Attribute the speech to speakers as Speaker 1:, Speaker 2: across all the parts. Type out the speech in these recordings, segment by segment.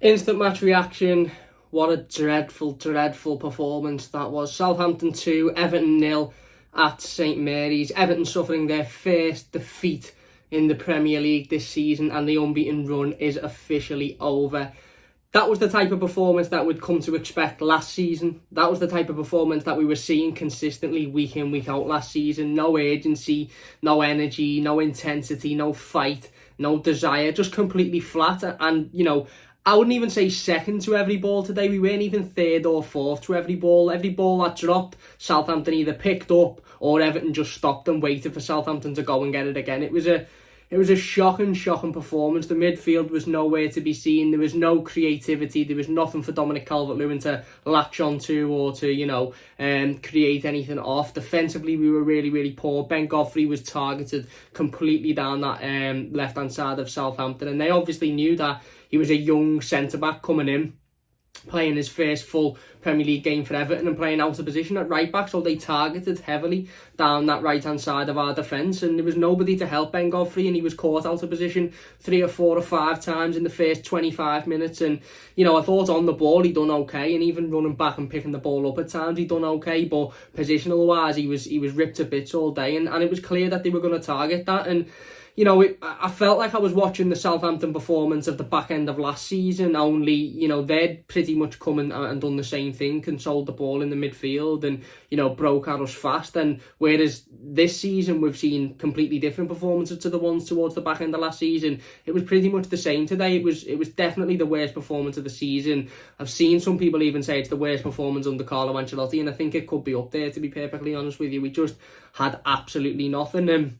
Speaker 1: Instant match reaction. What a dreadful, dreadful performance that was. Southampton 2, Everton 0 at St Mary's. Everton suffering their first defeat in the Premier League this season, and the unbeaten run is officially over. That was the type of performance that we'd come to expect last season. That was the type of performance that we were seeing consistently week in, week out last season. No urgency, no energy, no intensity, no fight, no desire, just completely flat. And, I wouldn't even say second to every ball today. We weren't even third or fourth to every ball. Every ball that dropped, Southampton either picked up or Everton just stopped and waited for Southampton to go and get it again. It was a shocking performance. The midfield was nowhere to be seen. There was no creativity. There was nothing for Dominic Calvert-Lewin to latch onto or to, create anything off. Defensively, we were really, really poor. Ben Godfrey was targeted completely down that left-hand side of Southampton. And they obviously knew that he was a young centre-back coming in, playing his first full Premier League game for Everton and playing out of position at right back, so they targeted heavily down that right hand side of our defence, and there was nobody to help Ben Godfrey, and he was caught out of position 3 or 4 or 5 times in the first 25 minutes. And I thought on the ball he done okay, and even running back and picking the ball up at times he done okay, but positional wise he was ripped to bits all day, and it was clear that they were going to target that. And I felt like I was watching the Southampton performance of the back end of last season, only, they'd pretty much come and done the same thing, controlled the ball in the midfield and, broke at us fast. And whereas this season we've seen completely different performances to the ones towards the back end of last season, it was pretty much the same today. It was definitely the worst performance of the season. I've seen some people even say it's the worst performance under Carlo Ancelotti, and I think it could be up there, to be perfectly honest with you. We just had absolutely nothing.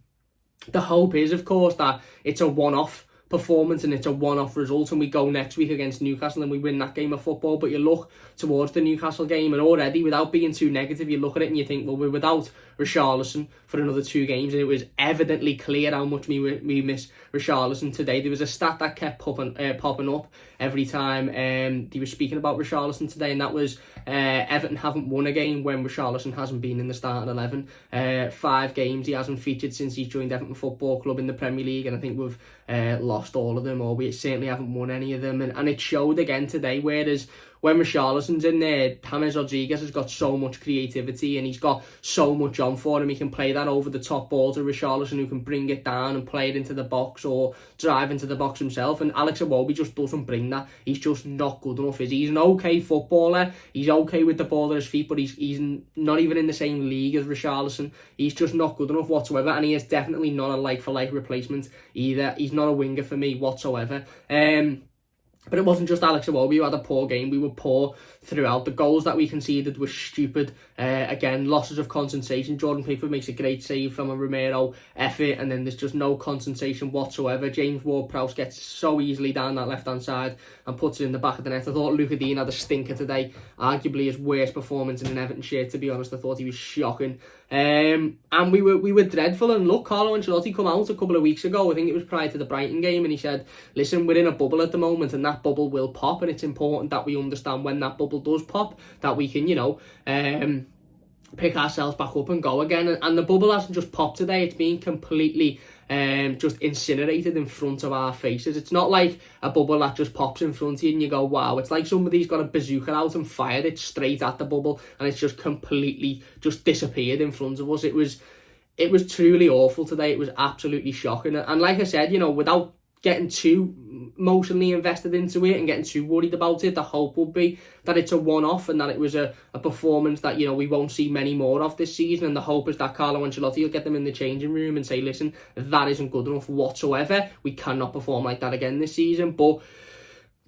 Speaker 1: The hope is, of course, that it's a one-off performance and it's a one-off result, and we go next week against Newcastle and we win that game of football. But you look towards the Newcastle game, and already, without being too negative, you look at it and you think, well, we're without Richarlison for another 2 games, and it was evidently clear how much we miss Richarlison today. There was a stat that kept popping up every time they were speaking about Richarlison today, and that was Everton haven't won a game when Richarlison hasn't been in the starting 11. 5 games he hasn't featured since he's joined Everton Football Club in the Premier League, and I think we've lost all of them, or we certainly haven't won any of them, and it showed again today. Whereas when Richarlison's in there, James Rodriguez has got so much creativity and he's got so much on for him. He can play that over the top ball to Richarlison, who can bring it down and play it into the box or drive into the box himself, and Alex Iwobi just doesn't bring that. He's just not good enough. He's an okay footballer, he's okay with the ball at his feet, but he's not even in the same league as Richarlison. He's just not good enough whatsoever, and he is definitely not a like-for-like replacement either. He's not a winger for me whatsoever. But it wasn't just Alex Iwobi who had a poor game. We were poor throughout. The goals that we conceded were stupid. Again, losses of concentration. Jordan Pickford makes a great save from a Romero effort, and then there's just no concentration whatsoever. James Ward-Prowse gets so easily down that left-hand side and puts it in the back of the net. I thought Luca Digne had a stinker today. Arguably his worst performance in an Everton shirt, to be honest. I thought he was shocking. And we were dreadful. And look, Carlo Ancelotti come out a couple of weeks ago, I think it was prior to the Brighton game, and he said, listen, we're in a bubble at the moment, and that bubble will pop, and it's important that we understand when that bubble does pop, that we can, pick ourselves back up and go again. And the bubble hasn't just popped today, it's been completely just incinerated in front of our faces. It's not like a bubble that just pops in front of you and you go, wow. It's like somebody's got a bazooka out and fired it straight at the bubble, and it's just completely just disappeared in front of us. It was truly awful today. It was absolutely shocking. And like I said, without getting too emotionally invested into it and getting too worried about it, the hope would be that it's a one-off and that it was a performance that, we won't see many more of this season. And the hope is that Carlo Ancelotti will get them in the changing room and say, listen, that isn't good enough whatsoever. We cannot perform like that again this season. But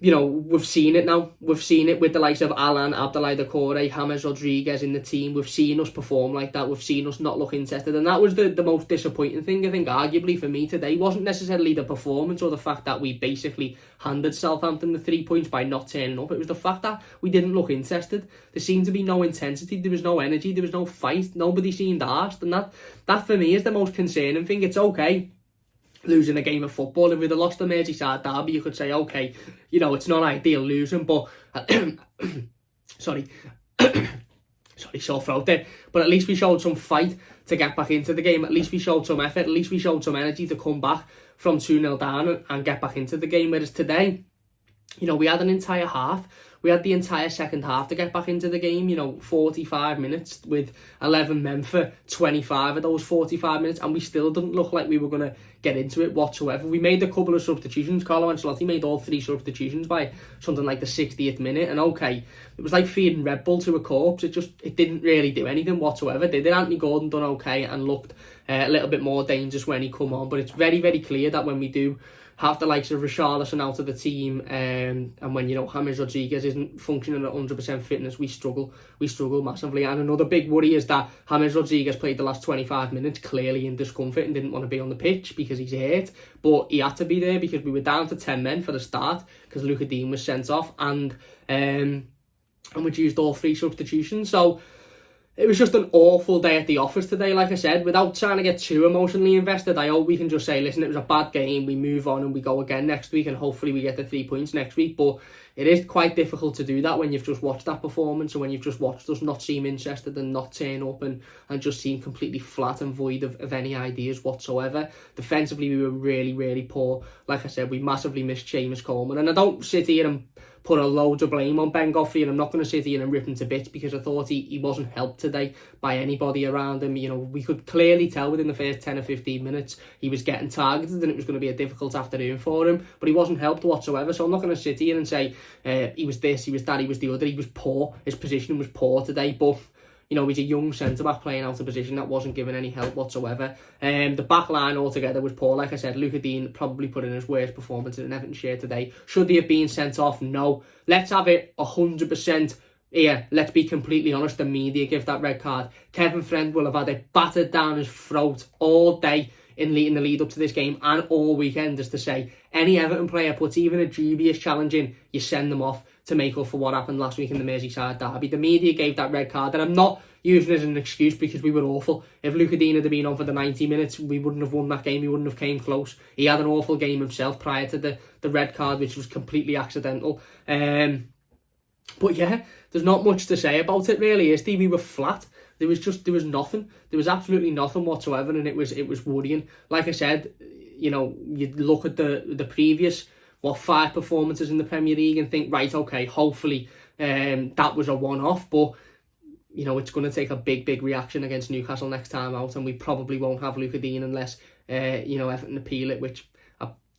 Speaker 1: we've seen it now. We've seen it with the likes of Alan, Abdoulaye Doucouré, James Rodriguez in the team. We've seen us perform like that. We've seen us not look interested. And that was the most disappointing thing, I think, arguably for me today. Wasn't necessarily the performance or the fact that we basically handed Southampton the 3 points by not turning up. It was the fact that we didn't look interested. There seemed to be no intensity. There was no energy. There was no fight. Nobody seemed arsed. And that for me is the most concerning thing. It's okay losing a game of football. If we'd have lost the Merseyside derby, you could say, okay, it's not ideal losing, but sorry, sore throat there. But at least we showed some fight to get back into the game. At least we showed some effort. At least we showed some energy to come back from 2-0 down and get back into the game. Whereas today, We had an entire half. We had the entire second half to get back into the game, 45 minutes with 11 men for 25 of those 45 minutes, and we still didn't look like we were going to get into it whatsoever. We made a couple of substitutions. Carlo Ancelotti made all 3 substitutions by something like the 60th minute, and okay, it was like feeding Red Bull to a corpse. It didn't really do anything whatsoever, did it? Anthony Gordon done okay and looked a little bit more dangerous when he come on, but it's very, very clear that when we do have the likes of Richarlison out of the team, and when James Rodriguez isn't functioning at 100% fitness, we struggle massively. And another big worry is that James Rodriguez played the last 25 minutes clearly in discomfort and didn't want to be on the pitch because he's hurt, but he had to be there because we were down to 10 men for the start because Digne was sent off, and we'd used all 3 substitutions. So it was just an awful day at the office today. Like I said, without trying to get too emotionally invested, I hope we can just say, listen, it was a bad game, we move on and we go again next week, and hopefully we get the 3 points next week. But it is quite difficult to do that when you've just watched that performance, and when you've just watched us not seem interested and not turn up and just seem completely flat and void of any ideas whatsoever. Defensively, we were really, really poor. Like I said, we massively missed Seamus Coleman, and I don't sit here and put a load of blame on Ben Godfrey, and I'm not going to sit here and rip him to bits because I thought he wasn't helped today by anybody around him. We could clearly tell within the first 10 or 15 minutes he was getting targeted and it was going to be a difficult afternoon for him, but he wasn't helped whatsoever. So I'm not going to sit here and say he was this, he was that, he was the other. He was poor. His position was poor today, but he's a young centre-back playing out of position that wasn't given any help whatsoever. The back line altogether was poor. Like I said, Digne probably put in his worst performance in an Everton shirt today. Should he have been sent off? No. Let's have it 100%. Yeah, let's be completely honest. The media give that red card. Kevin Friend will have had it battered down his throat all day in the lead up to this game and all weekend, as to say any Everton player puts even a dubious challenge in, you send them off to make up for what happened last week in the Merseyside derby. The media gave that red card, and I'm not using it as an excuse because we were awful. If Digne had been on for the 90 minutes, we wouldn't have won that game. He wouldn't have came close. He had an awful game himself prior to the red card, which was completely accidental. But yeah, there's not much to say about it really, is there? We were flat. There was nothing. There was absolutely nothing whatsoever, and it was worrying. Like I said, you look at the previous 5 performances in the Premier League and think, right, okay, hopefully that was a one-off, but it's going to take a big reaction against Newcastle next time out, and we probably won't have Digne unless Everton appeal it, which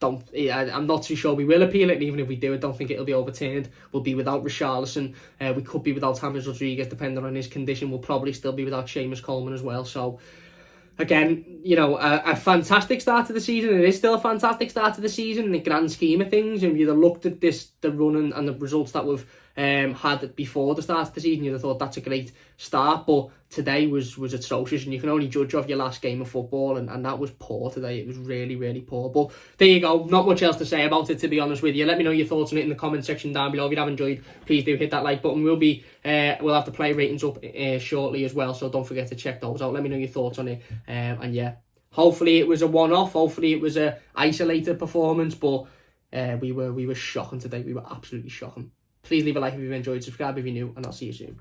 Speaker 1: I'm not too sure we will appeal it, and even if we do, I don't think it'll be overturned. We'll be without Richarlison, we could be without James Rodriguez depending on his condition. We'll probably still be without Seamus Coleman as well. So again, a fantastic start to the season. It is still a fantastic start to the season in the grand scheme of things, and you'd have looked at the run and the results that we've had before the start of the season, you'd have thought that's a great start, but today was atrocious, and you can only judge off your last game of football, and that was poor today. It was really, really poor. But there you go, not much else to say about it, to be honest with you. Let me know your thoughts on it in the comment section down below. If you have enjoyed, please do hit that like button. We'll have the play ratings up shortly as well, so don't forget to check those out. Let me know your thoughts on it, and yeah, hopefully it was a one-off, hopefully it was a isolated performance, but we were shocking today. We were absolutely shocking. Please leave a like if you've enjoyed, subscribe if you're new, and I'll see you soon.